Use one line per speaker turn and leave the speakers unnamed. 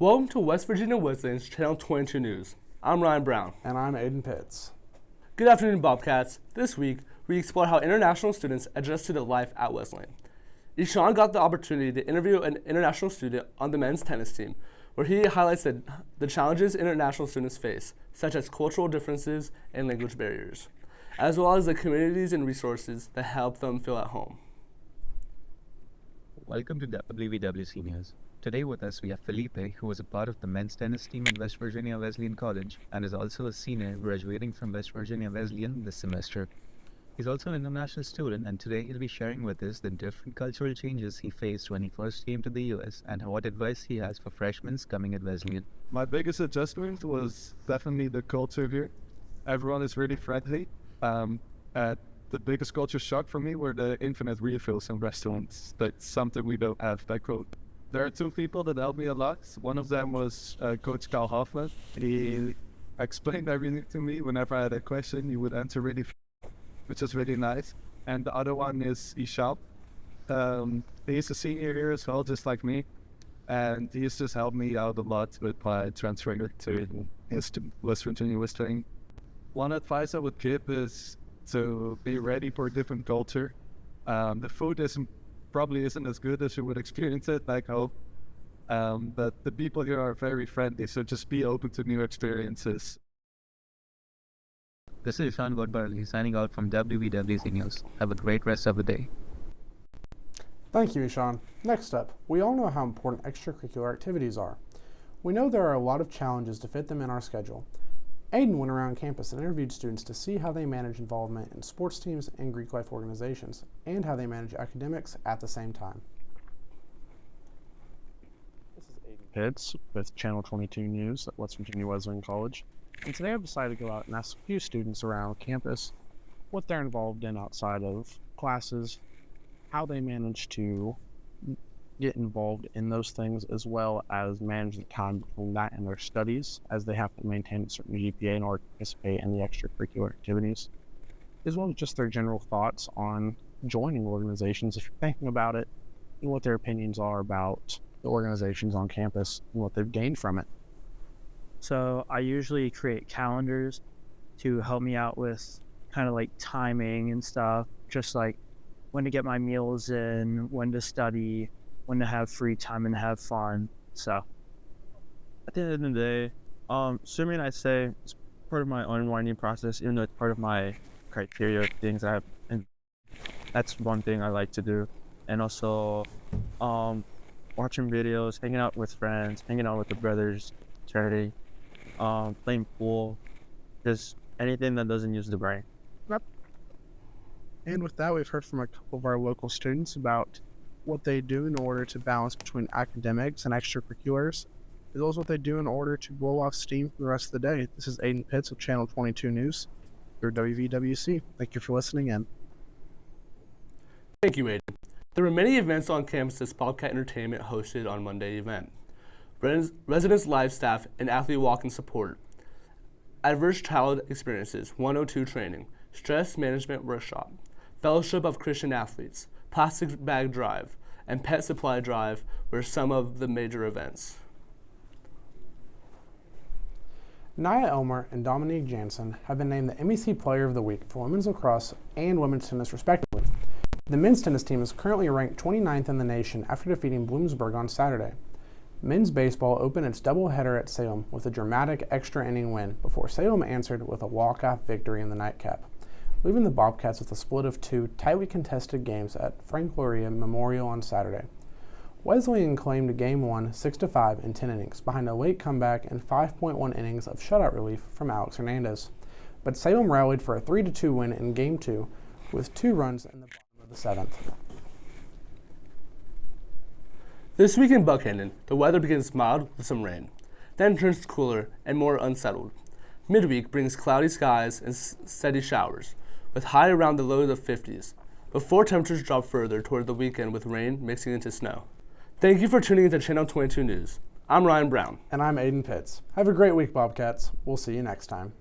Welcome to West Virginia Wesleyan's Channel 22 News. I'm Ryan Brown.
And I'm Aiden Pitts.
Good afternoon, Bobcats. This week, we explore how international students adjusted to life at Wesleyan. Ishan got the opportunity to interview an international student on the men's tennis team, where he highlights the challenges international students face, such as cultural differences and language barriers, as well as the communities and resources that help them feel at home.
Welcome to WVWC News. Today with us we have Felipe, who was a part of the men's tennis team at West Virginia Wesleyan College and is also a senior graduating from West Virginia Wesleyan this semester. He's also an international student, and today he'll be sharing with us the different cultural changes he faced when he first came to the US and what advice he has for freshmen coming at Wesleyan.
My biggest adjustment was definitely the culture here. Everyone is really friendly. The biggest culture shock for me were the infinite refills in restaurants. That's something we don't have back home. There are two people that helped me a lot. One of them was Coach Carl Hoffman. He explained everything to me. Whenever I had a question, he would answer really fast, which is really nice. And the other one is Isham. He's a senior here as well, just like me. And he's just helped me out a lot with my transfer to West Virginia Wesleyan. One advice I would give is to be ready for a different culture. The food probably isn't as good as you would experience it back home. But the people here are very friendly, so just be open to new experiences.
This is Ishan Godbarli signing out from WVWC News. Have a great rest of the day.
Thank you, Ishan. Next up, we all know how important extracurricular activities are. We know there are a lot of challenges to fit them in our schedule. Aiden went around campus and interviewed students to see how they manage involvement in sports teams and Greek life organizations, and how they manage academics at the same time.
This is Aiden Pitts with Channel 22 News at West Virginia Wesleyan College. And today I've decided to go out and ask a few students around campus what they're involved in outside of classes, how they manage to get involved in those things, as well as manage the time between that and their studies, as they have to maintain a certain GPA in order to participate in the extracurricular activities, as well as just their general thoughts on joining organizations if you're thinking about it, and what their opinions are about the organizations on campus and what they've gained from it.
So I usually create calendars to help me out with kind of like timing and stuff, just like when to get my meals in, when to study, when to have free time and have fun. So
at the end of the day, swimming, I'd say, is part of my unwinding process, even though it's part of my criteria of things I have, and that's one thing I like to do. And also watching videos, hanging out with friends, hanging out with the brothers, charity, playing pool, just anything that doesn't use the brain.
And with that, we've heard from a couple of our local students about what they do in order to balance between academics and extracurriculars, as well as what they do in order to blow off steam for the rest of the day. This is Aiden Pitts of Channel 22 News, your WVWC. Thank you for listening in.
Thank you, Aiden. There were many events on campus that Bobcat Entertainment hosted on Monday event. Residents, live staff, and athlete walk-in support. Adverse Child Experiences 102 training, stress management workshop, Fellowship of Christian Athletes, Plastic Bag Drive, and Pet Supply Drive were some of the major events.
Nia Elmer and Dominique Jansen have been named the MEC Player of the Week for women's lacrosse and women's tennis respectively. The men's tennis team is currently ranked 29th in the nation after defeating Bloomsburg on Saturday. Men's baseball opened its doubleheader at Salem with a dramatic extra inning win before Salem answered with a walk-off victory in the nightcap, leaving the Bobcats with a split of two tightly contested games at Frank Luria Memorial on Saturday. Wesleyan claimed Game 1 6-5 in 10 innings behind a late comeback and 5.1 innings of shutout relief from Alex Hernandez. But Salem rallied for a 3-2 win in Game 2 with 2 runs in the bottom of the 7th.
This week in Buckhannon, the weather begins mild with some rain, then turns cooler and more unsettled. Midweek brings cloudy skies and steady showers, with high around the lows of 50s, before temperatures drop further toward the weekend with rain mixing into snow. Thank you for tuning into Channel 22 News. I'm Ryan Brown.
And I'm Aiden Pitts. Have a great week, Bobcats. We'll see you next time.